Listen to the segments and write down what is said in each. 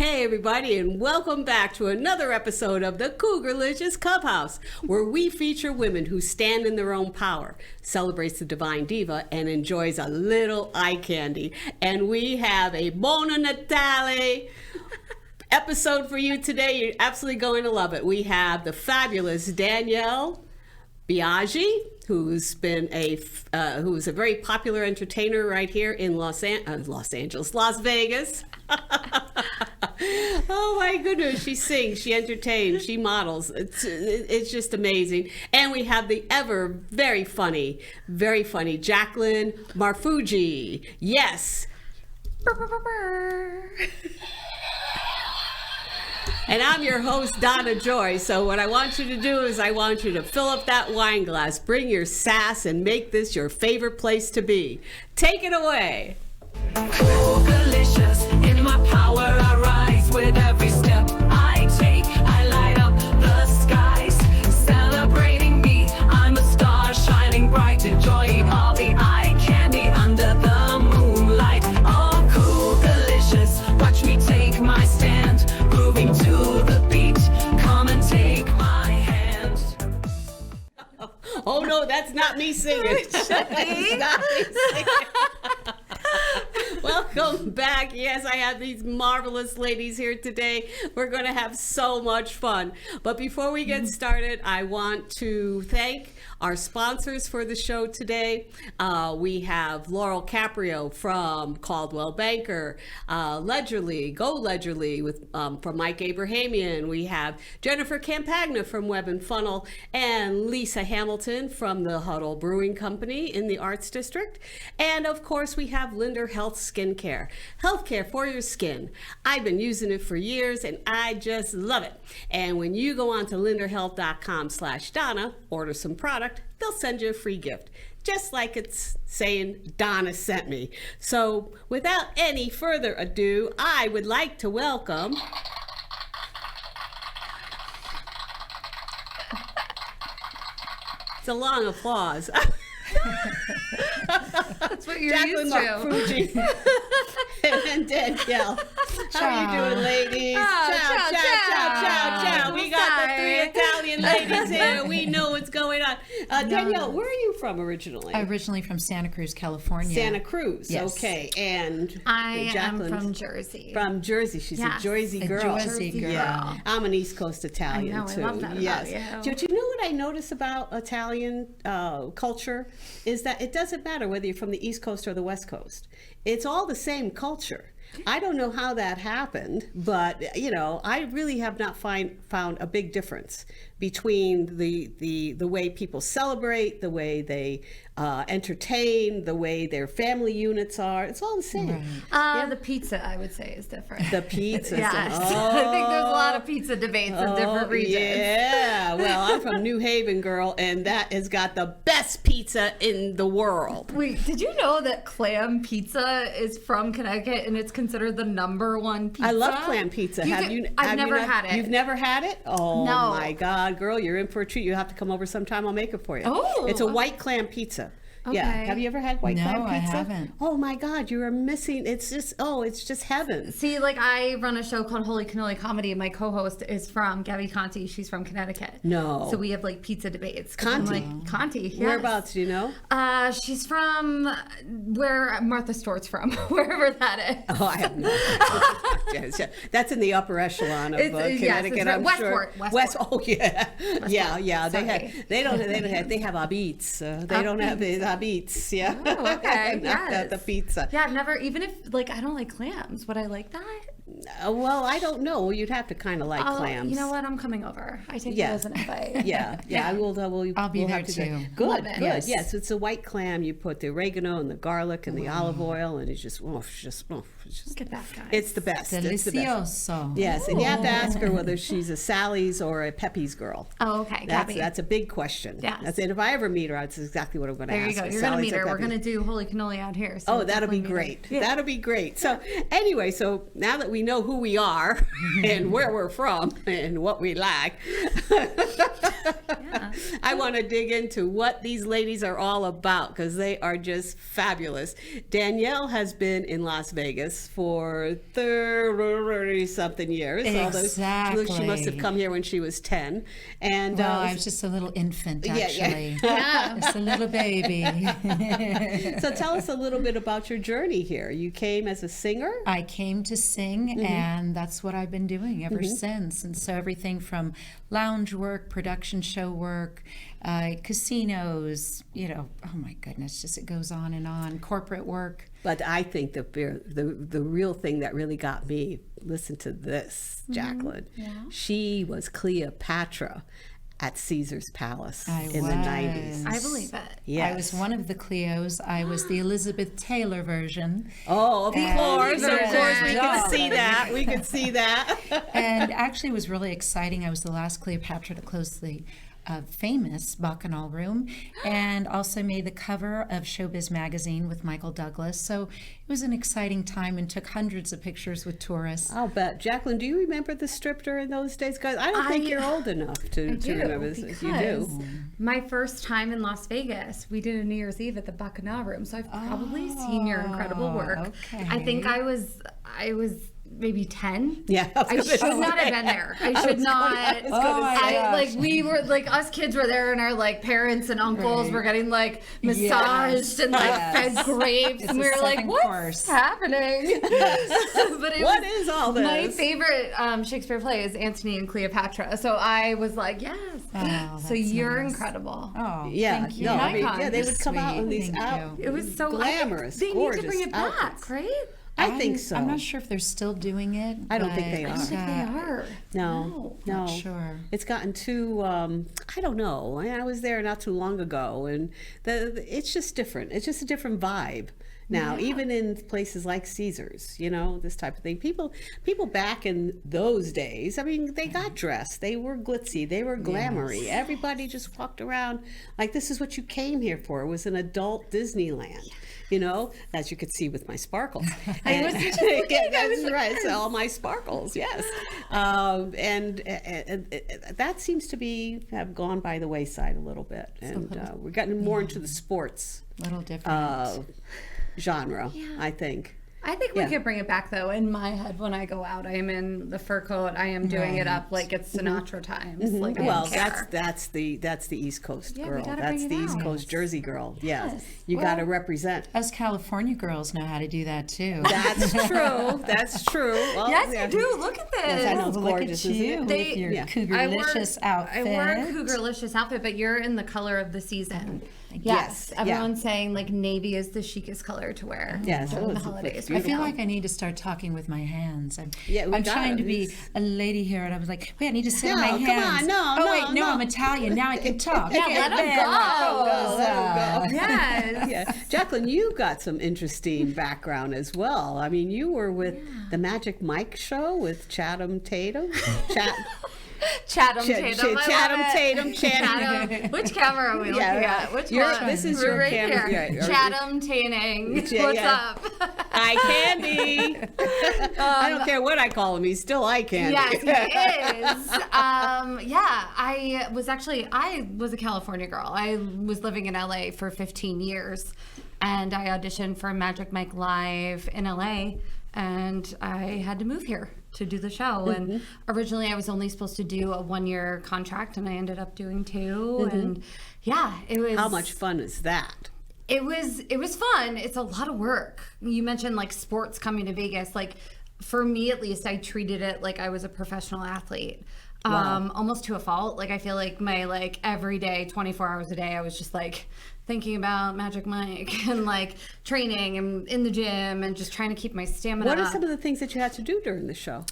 Hey everybody, and welcome back to another episode of the Cougar-licious Clubhouse, where we feature women who stand in their own power, celebrates the divine diva, and enjoys a little eye candy. And we have a Buon Natale episode for you today. You're absolutely going to love it. We have the fabulous Danielle, Biaggi, who's a very popular entertainer right here in Las Vegas. Oh my goodness, she sings, she entertains, she models. It's just amazing. And we have the very funny Jacklyn Marfuggi. Yes. And I'm your host, Donna Joy. So what I want you to do is I want you to fill up that wine glass, bring your sass, and make this your favorite place to be. Take it away. Cougar-licious, in my power I rise with every step I take. I light up the skies, celebrating me. I'm a star shining bright, enjoying all the eye candy under the moonlight. Oh, Cougar-licious, watch me take my stand, grooving to the beat. Come and take my hand. Oh no, that's not me singing. That's not me singing. Welcome back. Yes, I have these marvelous ladies here today. We're going to have so much fun. But before we get started, I want to thank our sponsors for the show today. We have Laurel Caprio from Coldwell Banker, Ledgerly, Go Ledgerly from Mike Abrahamian. We have Jennifer Campagna from Web&Funnel and Lisa Hamilton from the Huddle Brewing Company in the Arts District. And of course, we have Linder Health Skincare. Healthcare for your skin. I've been using it for years and I just love it. And when you go on to linderhealth.com/Donna, order some product, they'll send you a free gift. Just like it's saying Donna sent me. So without any further ado, I would like to welcome it's a long applause. That's what you're Jacklyn used to. and Danielle. How are you doing, ladies? Ciao. We got the three Italian ladies here. We know what's going on. Danielle, where are you from originally? Originally from Santa Cruz, California. Santa Cruz, yes. Okay. And I am Jacklyn's from Jersey. From Jersey. She's a Jersey girl. Jersey girl. Yeah. I'm an East Coast Italian, I know, too. I love that yes. about you. Do you know what I notice about Italian culture? Is that it doesn't matter whether you're from the East Coast or the West Coast. It's all the same culture. I don't know how that happened, but I really have not found a big difference between the way people celebrate, the way they entertain, the way their family units are. It's all the same. Right. The pizza, I would say, is different. The pizza. Yes. Oh, I think there's a lot of pizza debates in different regions. Yeah. Well, I'm from New Haven, girl, and that has got the best pizza in the world. Wait, did you know that Clam Pizza is from Connecticut and it's considered the #1 pizza? I love Clam Pizza. I've never had it. You've never had it? Oh, no. My God, girl, you're in for a treat. You have to come over sometime. I'll make it for you. Oh. It's a white clam pizza. Okay. Yeah. Have you ever had white clam pizza? No, I haven't. Oh my God, you are missing. It's just heaven. See, like I run a show called Holy Cannoli Comedy and my co-host is from Gabby Conti. She's from Connecticut. No. So we have like pizza debates. Conti? Conti, yes. Whereabouts, do you know? She's from where Martha Stewart's from, wherever that is. Oh, I have no idea. That's in the upper echelon of Connecticut, I'm Westport, sure. Westport. Oh, yeah. Westport. Yeah. Sorry. They have a beats. They don't have the beats. Yeah. Oh, okay. Not Yes. the pizza. Yeah, I've never, even if like I don't like clams, would I like that? Well, I don't know. You'd have to kind of like clams. You know what? I'm coming over. I take Yeah. it as an invite. Yeah. I will. I'll be we'll there have to too. Good. Love it. Good. Yes, it's a white clam. You put the oregano and the garlic and the olive oil, and it's just Look at that, guys. it's the best. It's the best. Delicioso. Yes, and you have to ask her whether she's a Sally's or a Pepe's girl. Oh, okay. Gabby. That's a big question. Yes. And if I ever meet her, that's exactly what I'm going to There ask you go. her. You're going to Sally's meet or her. We're Pepe's. going to do Holy Cannoli out here. So Oh, that'll be definitely meet her. great. Yeah. That'll be great. So anyway, so now that we know who we are and where we're from and what we like, I want to dig into what these ladies are all about because they are just fabulous. Danielle has been in Las Vegas for 30-something years. Exactly. Although she must have come here when she was 10. And Well, I was just a little infant, Yeah, yeah. actually. Just a little baby. so tell us a little bit about your journey here. You came as a singer? I came to sing, and that's what I've been doing ever since. And so everything from lounge work, production show work, casinos, oh my goodness, just it goes on and on. Corporate work. But I think the real thing that really got me, listen to this, Jacklyn. She was Cleopatra at Caesar's Palace in the 90s. I believe it. Yes. I was one of the Cleos. I was the Elizabeth Taylor version. Oh, of course, we could see that. We could see that. And actually it was really exciting. I was the last Cleopatra to close the famous Bacchanal Room, and also made the cover of Showbiz magazine with Michael Douglas. So it was an exciting time and took hundreds of pictures with tourists. I'll bet. Jacklyn, do you remember the stripper in those days? Guys, I don't think you're old enough to remember this. You do. My first time in Las Vegas, we did a New Year's Eve at the Bacchanal Room, so I've probably seen your incredible work. Okay. I think I was maybe 10. Yeah, I should not have been there. I should not. We were us kids were there, and our parents and uncles were getting massaged and fed grapes, and we were like, "What's happening?" But What is all this? My favorite Shakespeare play is Antony and Cleopatra, so I was like, "Yes." Oh, So you're incredible. Oh, Yeah, thank you. no, I mean, Icon. they would come out in these Thank you. It was so glamorous, They need gorgeous to bring it back, outfits. right? I think so. I'm not sure if they're still doing it. I don't think but, they are. I think they are. No. Not sure. It's gotten too, I don't know. I was there not too long ago, and it's just different. It's just a different vibe now, even in places like Caesars, this type of thing. People back in those days, I mean, they got dressed. They were glitzy. They were glamoury. Everybody just walked around like this is what you came here for. It was an adult Disneyland. As you could see with my sparkles. And, that's right. So all my sparkles, yes. And that seems to have gone by the wayside a little bit, and we're getting more into the sports A little different. genre, I think. I think we could bring it back though. In my head, when I go out, I am in the fur coat. I am doing it up like it's Sinatra times. Like I Well, don't care. that's the East Coast Yeah, we girl. gotta That's bring the it East out. Coast Jersey girl. Yes, Yes. you got to represent. Us California girls know how to do that too. That's true. That's true. Well, Yes, yeah. you do. Look at this. Yes, I know. It's Look gorgeous, at isn't you it? with your Yeah. Cougar-licious outfit. I wore a Cougar-licious outfit, but you're in the color of the season. Yes. yeah. Everyone's saying navy is the chicest color to wear Yes, during it the looks holidays. I right feel now. like I need to start talking with my hands. I'm we trying gotta. to be a lady here, and I was like, wait, I need to sit on No, my come hands. on, no, oh no, wait, no. I'm Italian. Now I can talk. Yeah, let 'em go. Let 'em go. Yes. Yeah, Jacklyn, you've got some interesting background as well. I mean, you were with the Magic Mike show with Chatham Tatum. Chatham Tatum. I Chatham love it. Tatum. Chatham. Which camera are we looking Yeah, at? Which you're- one? this is We're your right camera. here. Yeah, Chatham Tanning. Yeah, What's yeah. up? Eye candy. I don't care what I call him. He's still eye candy. Yes, he is. I was a California girl. I was living in LA for 15 years, and I auditioned for Magic Mike Live in LA, and I had to move here to do the show. And originally I was only supposed to do a 1-year contract, and I ended up doing 2. And it was. How much fun is that? It was fun. It's a lot of work. You mentioned sports coming to Vegas. For me at least, I treated it like I was a professional athlete. Almost to a fault. I feel like my every day, 24 hours a day, I was just thinking about Magic Mike and training and in the gym and just trying to keep my stamina What are up. some of the things that you had to do during the show?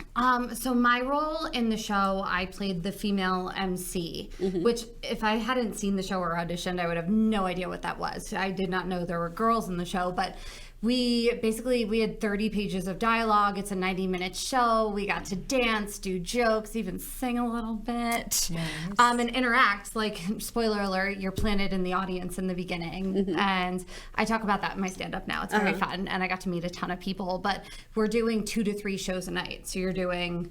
So my role in the show, I played the female MC, which if I hadn't seen the show or auditioned, I would have no idea what that was. I did not know there were girls in the show, but we had 30 pages of dialogue. It's a 90-minute show. We got to dance, do jokes, even sing a little bit, and interact. Like, spoiler alert, you're planted in the audience in the beginning. And I talk about that in my stand-up now. It's very fun. And I got to meet a ton of people. But we're doing 2 to 3 shows a night. So you're doing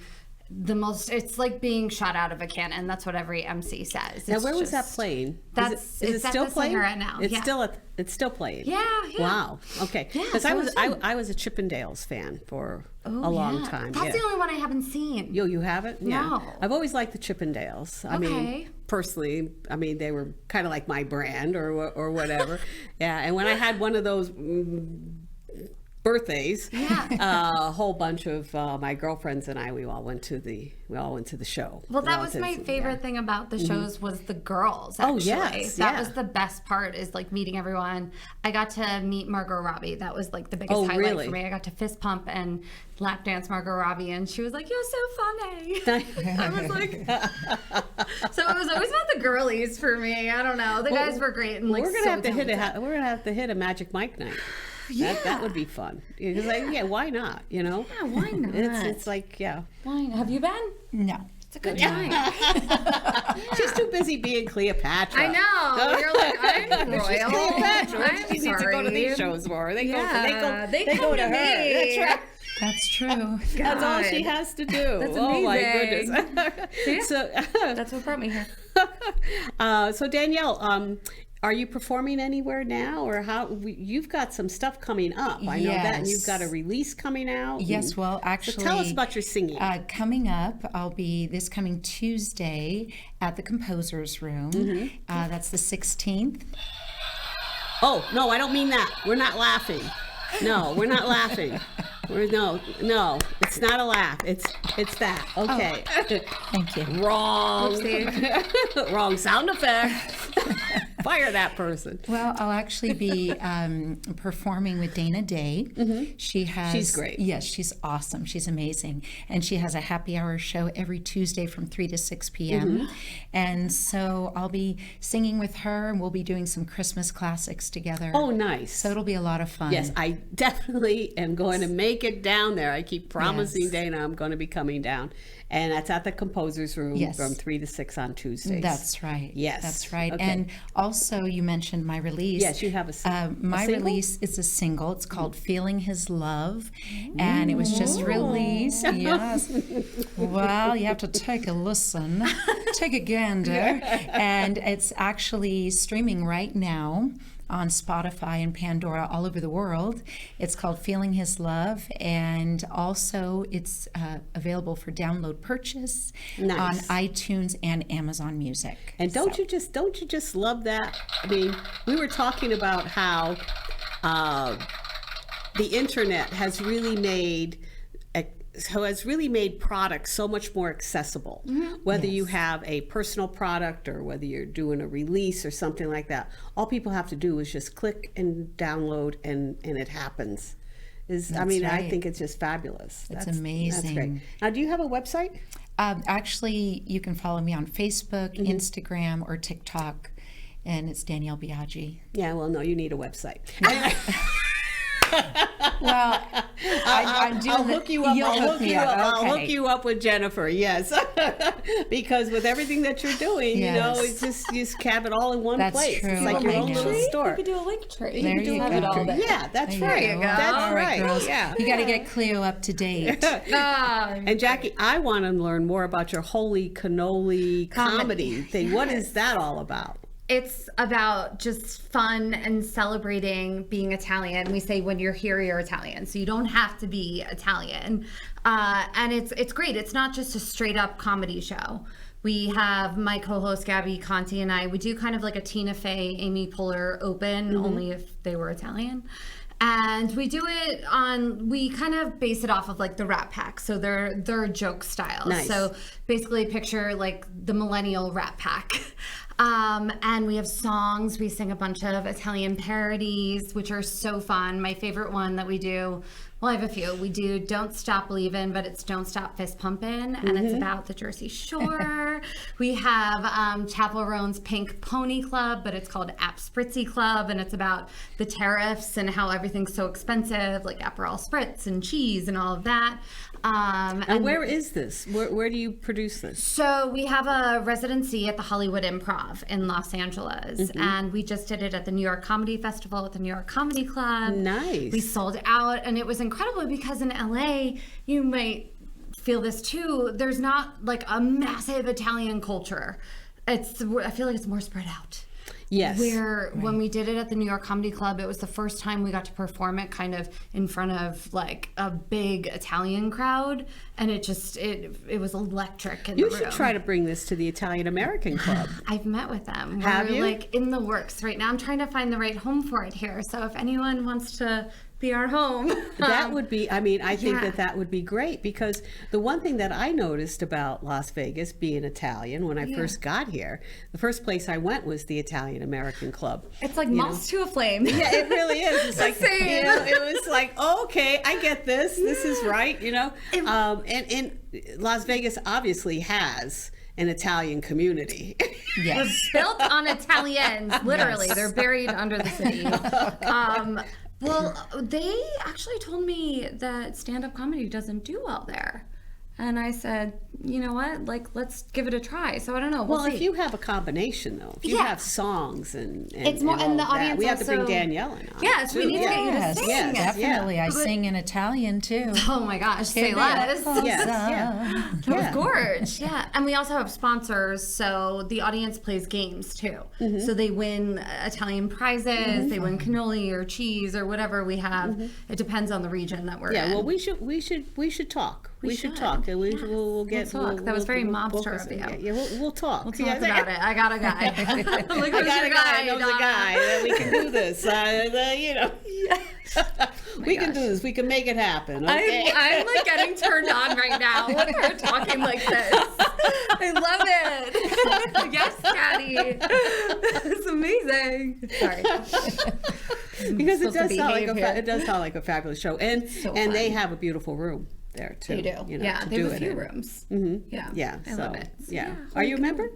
it's like being shot out of a cannon. That's what every MC says. Now, where was that playing? Is it still playing right now? It's still playing. Yeah. Wow. Okay. Yeah, Because so I was a Chippendales fan for a long time. That's the only one I haven't seen. You haven't? Yeah. No. I've always liked the Chippendales. I mean, personally, they were kind of like my brand or whatever. Yeah. And when I had one of those birthdays, a whole bunch of my girlfriends and I, we all went to the show. Well, that was my favorite thing about the shows was the girls. Actually. Oh yes, that was the best part, is like meeting everyone. I got to meet Margot Robbie. That was like the biggest highlight for me. I got to fist pump and lap dance Margot Robbie, and she was like, "You're so funny." I was like, so it was always about the girlies for me. I don't know. The guys were great, and like we're gonna have to hit a Magic Mike night. That would be fun. Because why not? Yeah, why not? It's like, why not? Have you been? No. It's a good time. She's too busy being Cleopatra. I know. You're like, I'm royal. Cleopatra. I'm she needs to go to these shows more. They go to her. Me. That's right. That's true. That's all she has to do. That's oh my amazing. goodness. So that's what brought me here. So Danielle, are you performing anywhere now, or you've got some stuff coming up? I know that, and you've got a release coming out. Yes, well, actually, so tell us about your singing. Coming up, I'll be this coming Tuesday at the Composers Room. That's the 16th. Oh no, I don't mean that. We're not laughing. No, we're not laughing. No, it's not a laugh. It's that. Okay. Oh, thank you. Wrong. Wrong sound effect. Fire that person. Well, I'll actually be performing with Dana Day. She's great. Yes, she's awesome. She's amazing. And she has a happy hour show every Tuesday from 3 to 6 p.m. And so I'll be singing with her, and we'll be doing some Christmas classics together. Oh, nice. So it'll be a lot of fun. Yes, I definitely am going to make it down there. I keep promising Dana I'm going to be coming down. And that's at the Composers Room from 3 to 6 on Tuesdays. That's right. Yes. That's right. Okay. And also, you mentioned my release. Yes, you have a single. My release is a single. It's called Feeling His Love. And it was just released. Yes. Well, you have to take a listen. Take a gander. And it's actually streaming right now on Spotify and Pandora all over the world. It's called Feeling His Love, and also it's available for download purchase on iTunes and Amazon Music. And don't you just love that? I mean, we were talking about how the internet has really made products so much more accessible. Whether you have a personal product or whether you're doing a release or something like that, all people have to do is just click and download, and it happens. I think it's just fabulous. It's amazing. That's great. Now, do you have a website? Actually, you can follow me on Facebook, Instagram, or TikTok, and it's Danielle Biaggi. Yeah, well, no, you need a website. Well, I'll hook you up. I'll Okay. hook you up with Jennifer. Yes, because with everything that you're doing, it's just you just have it all in one place. True. It's like your own little store. You could do a link tree. There you have go. it all there. Yeah, that's There right. you go. That's All right. girls. Yeah. You got to get Cleo up to date. And Jackie, I want to learn more about your holy cannoli comedy thing. What is that all about? It's about just fun and celebrating being Italian. We say when you're here, you're Italian. So you don't have to be Italian. And it's great. It's not just a straight up comedy show. We have my co-host Gabby Conti and I, we do kind of like a Tina Fey, Amy Poehler open, only if they were Italian. And we do it we kind of base it off of like the Rat Pack. So they're joke style. Nice. So basically picture like the millennial Rat Pack. And we have songs. We sing a bunch of Italian parodies, which are so fun. My favorite one that we do, well, I have a few. We do Don't Stop Believin', but it's Don't Stop Fist Pumpin', and it's about the Jersey Shore. We have Chapel Roan's Pink Pony Club, but it's called App Spritzy Club, and it's about the tariffs and how everything's so expensive, like Aperol Spritz and cheese and all of that. And where is this? Where do you produce this? So we have a residency at the Hollywood Improv in Los Angeles, and we just did it at the New York Comedy Festival at the New York Comedy Club. Nice. We sold out, and it was incredible because in LA, you might feel this too, there's not like a massive Italian culture. I feel like it's more spread out. Yes. Where when we did it at the New York Comedy Club, it was the first time we got to perform it kind of in front of like a big Italian crowd, and it was electric in the room. You should try to bring this to the Italian American Club. I've met with them. Have you? We're like in the works right now. I'm trying to find the right home for it here. So if anyone wants to be our home. That would be, I think yeah. that would be great, because the one thing that I noticed about Las Vegas being Italian when I first got here, the first place I went was the Italian American Club. It's like moths to a flame. Yeah, it really is. It's like, Same. you know, it was like, oh, okay, I get this. This is right, you know. And Las Vegas obviously has an Italian community. Yes. Built on Italians, literally. They're buried under the city. Well, they actually told me that stand-up comedy doesn't do well there. And I said, you know what, like, let's give it a try. So I don't know. Well, see. if you have a combination, though, if you have songs and It's more, all and the of that, audience we have to bring also- Danielle in on Yes, it, we too. need to get you to Yes, sing. Yes, definitely. yeah. I sing in Italian too. Oh my gosh, say Che less. bella Yes, cosa. yeah. Of course, yeah. And we also have sponsors, so the audience plays games too. So they win Italian prizes, they win cannoli or cheese or whatever we have. It depends on the region that we're in. Yeah, well, we should talk. We should should. talk, and Yes. we'll get. We'll talk. That was very mobster focus of on- you. Yeah, we'll talk. We'll talk about it. I got a guy. Like, I who's got your a guy. Knows a Donna? guy that we can do this. You know, we can do this. We can make it happen. Okay. I'm like getting turned on right now with her talking like this. I love it. Yes, Daddy. It's amazing. Sorry. Because it supposed to does sound like behave here. it does sound like a fabulous show, and So they fun. have a beautiful room there too. They do. You know, Yeah, to they do have a it few in. rooms. Yeah. Yeah, I love it. So, Yeah. Are you a member?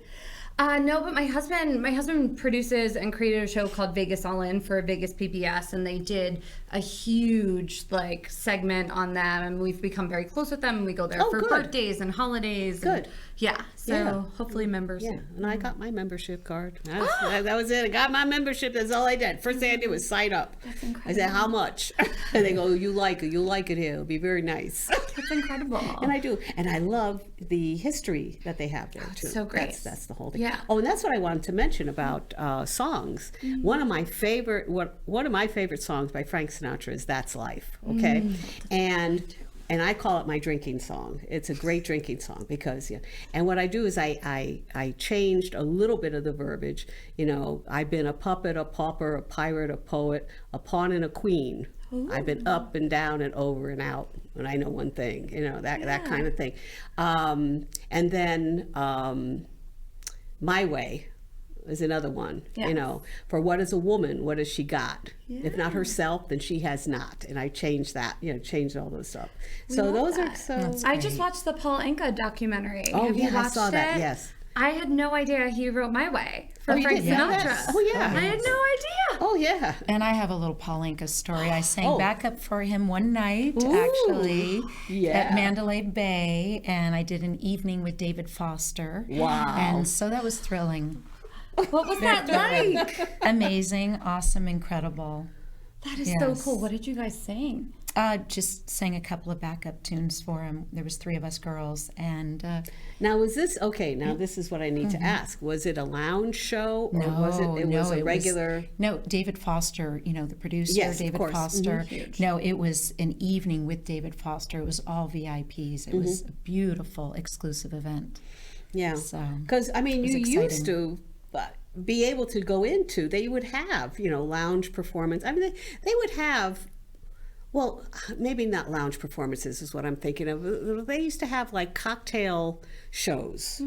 No, but my husband produces and created a show called Vegas All In for Vegas PBS, and they did a huge like segment on them, and we've become very close with them. And we go there Oh, for good. birthdays and holidays. Good. So Yeah. hopefully members. Yeah, and I got my membership card. That was it. I got my membership. That's all I did. First thing I did was sign up. That's I incredible. said, how much? And they go, you like it. You'll like it here. It'll be very nice. That's incredible. And I do. And I love the history that they have there, too. so great. That's the whole thing. Yeah. Oh, and that's what I wanted to mention about songs. One of my favorite songs by Frank Sinatra is That's Life. Okay. And I call it my drinking song. It's a great drinking song because, and what I do is I changed a little bit of the verbiage. You know, I've been a puppet, a pauper, a pirate, a poet, a pawn and a queen. I've been up and down and over and out, and I know one thing, you know, that kind of thing. And then My Way is another one, you know, for what is a woman, what has she got? If not herself, then she has not. And I changed that, changed all those stuff. So those are I just watched the Paul Anka documentary. Oh, Have yeah, you I watched saw that, it? yes. I had no idea he wrote My Way for you Frank didn't know Sinatra. that? Oh, yeah. I had no idea. Oh, yeah. And I have a little Paul Anka story. I sang Oh. backup for him one night, Ooh, actually, yeah. at Mandalay Bay, and I did an evening with David Foster. Wow. And so that was thrilling. What was that like? Amazing, awesome, incredible. That is so Yes. cool. What did you guys sing? Just sang a couple of backup tunes for him. There was 3 of us girls, and Now, was this, okay, now this is what I need to ask. Was it a lounge show or was it was a regular? No, David Foster, the producer, Yes, of David course. Foster. Huge. No, it was an evening with David Foster. It was all VIPs. It was a beautiful, exclusive event. Yeah. So, Because, I mean, it you was used exciting. to be able to go into, they would have, lounge performance. I mean, they would have well, maybe not lounge performances is what I'm thinking of. They used to have like cocktail shows,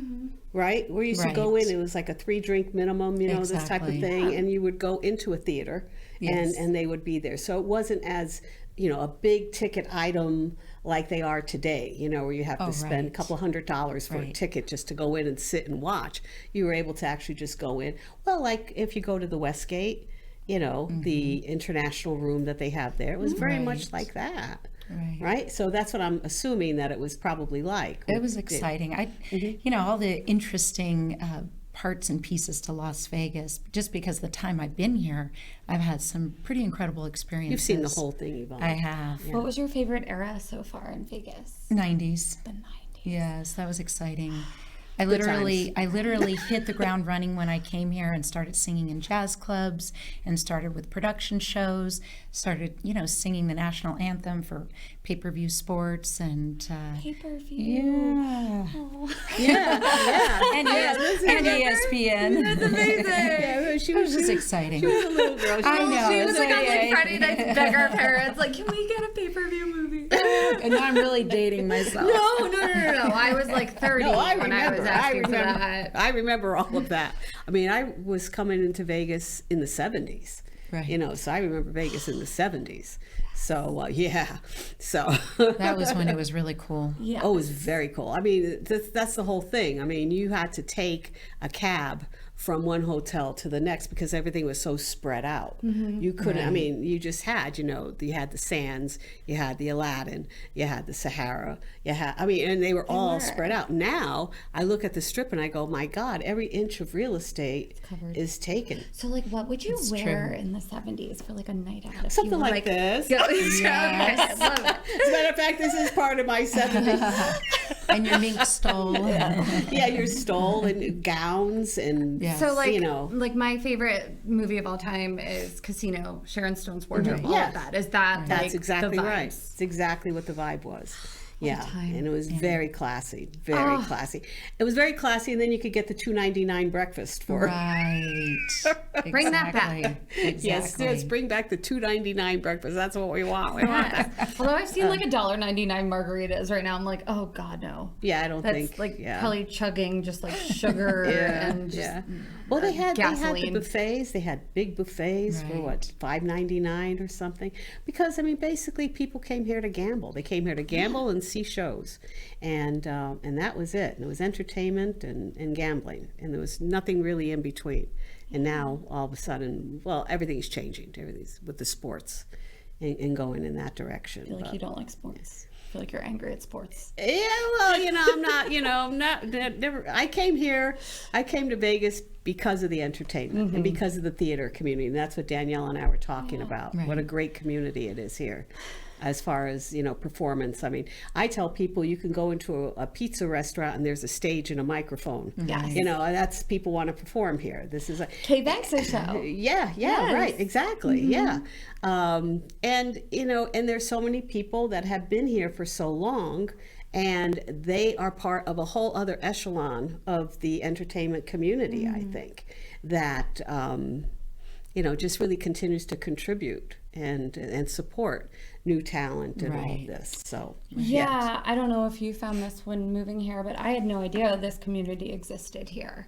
right? Where you used to go in, it was like a 3-drink minimum, this type of Exactly. thing, and you would go into a theater, Yes. and they would be there. So it wasn't as a big ticket item like they are today, where you have to spend a couple $100 for a ticket just to go in and sit and watch. You were able to actually just go in. Well, like if you go to the Westgate, the international room that they have there, it was very much like that. Right. So that's what I'm assuming that it was probably like. It was exciting. All the interesting parts and pieces to Las Vegas, just because the time I've been here, I've had some pretty incredible experiences. You've seen the whole thing, Yvonne. I have. What was your favorite era so far in Vegas? 90s. The 90s. Yes, that was exciting. I literally hit the ground running when I came here and started singing in jazz clubs and started with production shows, started, singing the national anthem for pay-per-view sports and Pay-per-view. And ESPN. That's amazing. It was just exciting. She was a little girl. I know. She was like on Yeah. Friday nights beg our parents, like, can we get a pay-per-view movie? And now I'm really dating myself. No. I was like 30 No, I when I was remember. asking for that. I remember all of that. I mean, I was coming into Vegas in the 70s. Right. So I remember Vegas in the 70s. So, So. That was when it was really cool. Yeah. Oh, it was very cool. I mean, that's the whole thing. I mean, you had to take a cab from one hotel to the next because everything was so spread out. You couldn't, I mean, you just had, you had the Sands, you had the Aladdin, you had the Sahara, and they were all spread out. Now, I look at the Strip and I go, my God, every inch of real estate is taken. So, like, what would you wear in the 70s for like a night out? If Something you were, like this. Yes. Okay, love it. As a matter of fact, this is part of my 70s. And your mink stole. Yeah, your stole and gowns and So like, like my favorite movie of all time is Casino. Sharon Stone's wardrobe. All Yes. of that. Is that that's like exactly the right. vibes? It's exactly what the vibe was. Yeah, time. and it was very classy, very classy. It was very classy, and then you could get the $2.99 breakfast for. Right. Bring that back. Exactly. Yes, bring back the $2.99 breakfast. That's what we want. We want that. Yes. Although I've seen like $1.99 margaritas right now, I'm like, oh God, no. Yeah, I don't That's think. like yeah. probably chugging just like sugar and just Well, they had the gasoline. buffets. They had big buffets for what, $5.99 or something. Because I mean, basically, people came here to gamble. They came here to gamble and see shows, and that was it. And it was entertainment and gambling, and there was nothing really in between. And now all of a sudden, well, everything's changing. Everything's with the sports and going in that direction. I feel like you don't like sports. I feel like you're angry at sports. Yeah, well, I'm not, never. I came to Vegas because of the entertainment and because of the theater community. And that's what Danielle and I were talking about. Right. What a great community it is here. As far as, performance. I mean, I tell people you can go into a pizza restaurant and there's a stage and a microphone. Yes. That's people want to perform here. This is a Kay Banks' show. Yeah, Yes. right, exactly, yeah. And there's so many people that have been here for so long, and they are part of a whole other echelon of the entertainment community, I think, that, just really continues to contribute and support new talent and all of this. So, Yeah, I don't know if you found this when moving here, but I had no idea this community existed here.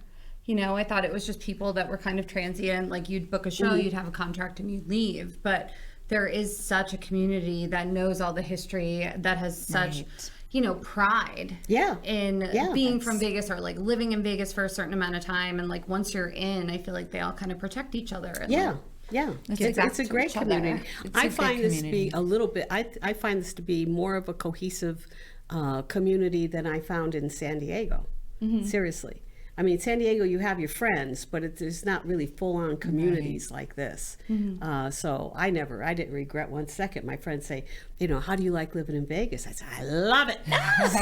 I thought it was just people that were kind of transient, like you'd book a show, you'd have a contract and you'd leave. But there is such a community that knows all the history, that has such, pride in being from Vegas or like living in Vegas for a certain amount of time. And like once you're in, I feel like they all kind of protect each other. And it's a great each other. community. It's I a find good this to be community. a little bit, I find this to be more of a cohesive community than I found in San Diego. Seriously. I mean, San Diego, you have your friends, but there's not really full-on communities like this. So I didn't regret one second. My friends say, how do you like living in Vegas? I said, I love it.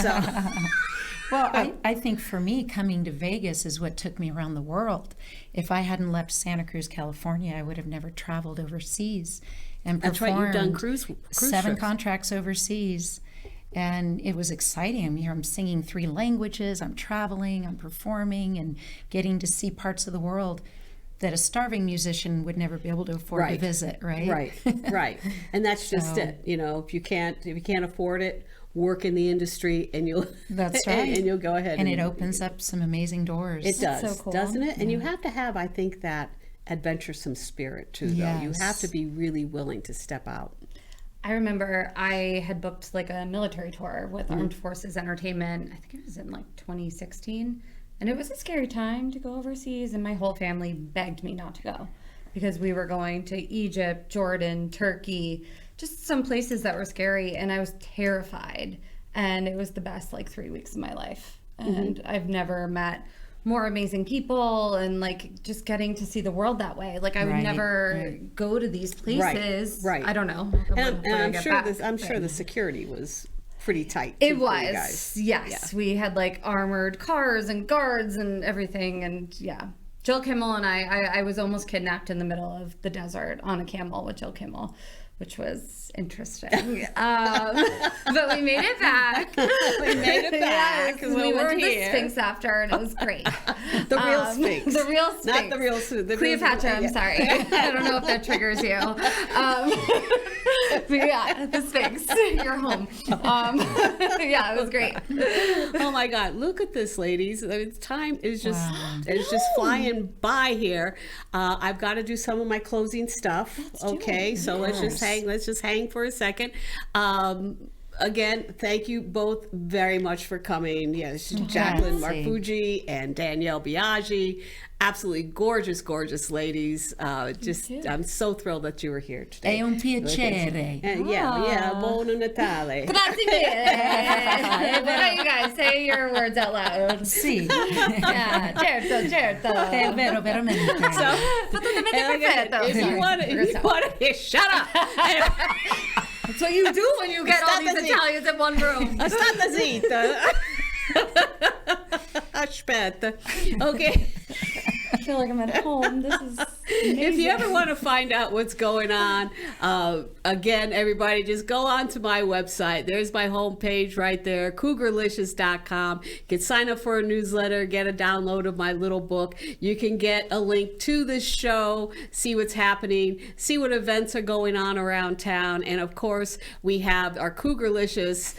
So, Well, I think for me, coming to Vegas is what took me around the world. If I hadn't left Santa Cruz, California, I would have never traveled overseas and That's performed right, you've done cruise 7 trips. contracts overseas. And it was exciting. I'm here, I'm singing 3 languages, I'm traveling, I'm performing and getting to see parts of the world that a starving musician would never be able to afford to visit, right? Right. And that's just So- it. You know, if you can't afford it, work in the industry and you'll That's right. and you'll go ahead And it opens up some amazing doors. It does, so cool. doesn't it? And you have to have, I think, that adventuresome spirit too, though. You have to Yes. be really willing to step out. I remember I had booked like a military tour with Armed Forces Entertainment. I think it was in like 2016. And it was a scary time to go overseas. And my whole family begged me not to go because we were going to Egypt, Jordan, Turkey, just some places that were scary. And I was terrified. And it was the best like 3 weeks of my life. And I've never met more amazing people and like just getting to see the world that way. Like I would Right, never go to these places. Right. I don't know. And I'm get sure back. I'm sure the security was pretty tight. It too, for you was, guys. yes. We had like armored cars and guards and everything, and yeah. Jill Kimmel and I was almost kidnapped in the middle of the desert on a camel with Jill Kimmel, which was interesting. But we made it back. We made it back. Yes, we we're went to the here. Sphinx after, and it was great. The real Sphinx. The real Sphinx. Not the real the Cleopatra, real, I'm sorry. I don't know if that triggers you. But yeah, the Sphinx. You're home. Yeah, it was great. Oh my God! Look at this, ladies. I mean, time is just flying by here. I've got to do some of my closing stuff. Okay, so let's just hang for a second. Again, thank you both very much for coming. Yes, Jacklyn Marfuggi and Danielle Biaggi. Absolutely gorgeous, gorgeous ladies. I'm so thrilled that you were here today. È un piacere. Yeah, Buon Natale. Grazie mille. Why don't you guys say your words out loud? Sì, Yeah, certo. è vero, veramente. Perfetto. If you want to, shut up. That's what you do when you get all these State Italians in one room. State zitta. Aspetta. Okay. I feel like I'm at home. This is amazing. If you ever want to find out what's going on, again, everybody, just go on to my website. There's my homepage right there, Cougarlicious.com. You can sign up for a newsletter, get a download of my little book. You can get a link to this show, see what's happening, see what events are going on around town. And of course, we have our Cougarlicious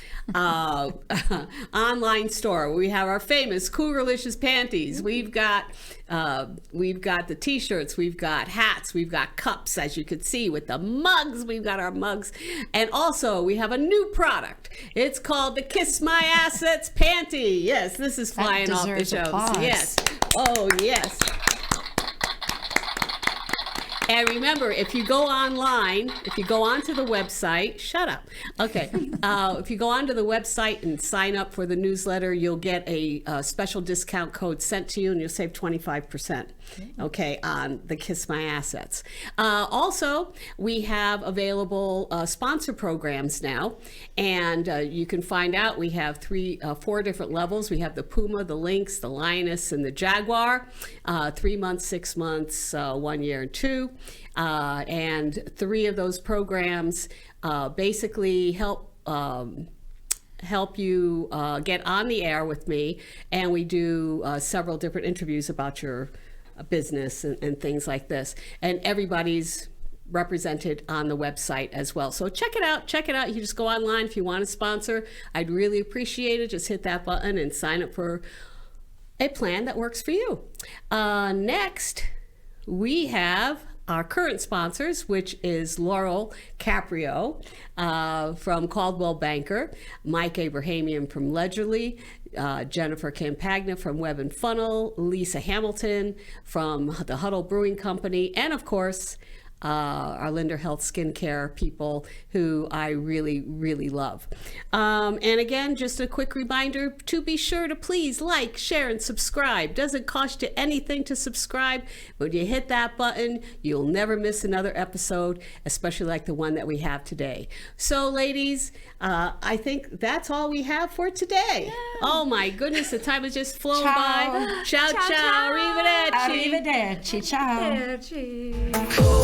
online store. We have our famous Cougarlicious panties. We've got the t-shirts, we've got hats, we've got cups, as you can see with the mugs. We've got our mugs. And also we have a new product. It's called the Kiss My Assets Panty. Yes, this is flying off the deserves shelves. applause. Yes. Oh, yes. And remember, if you go online, if you go onto the website, shut up. Okay. If you go onto the website and sign up for the newsletter, you'll get a special discount code sent to you and you'll save 25%. Okay, on the Kiss My Assets. Also, we have available sponsor programs now, and you can find out we have 4 different levels. We have the Puma, the Lynx, the Lioness, and the Jaguar. 3 months, 6 months, 1 year, and 2. And 3 of those programs basically help you get on the air with me, and we do several different interviews about your business and things like this, and everybody's represented on the website as well. So check it out. You can just go online if you want to sponsor. I'd really appreciate it. Just hit that button and sign up for a plan that works for you. Next, we have our current sponsors, which is Laurel Caprio from Caldwell Banker, Mike Abrahamian from Ledgerly, Jennifer Campagna from Web&Funnel, Lisa Hamilton from the Huddle Brewing Company, and of course, our Linder Health Skincare people who I really, really love. And again, just a quick reminder to be sure to please like, share, and subscribe. Doesn't cost you anything to subscribe. When you hit that button, you'll never miss another episode, especially like the one that we have today. So ladies, I think that's all we have for today. Yeah. Oh my goodness, the time has just flown by. Ciao, ciao. Arrivederci. Arrivederci. Ciao. Arrivederci.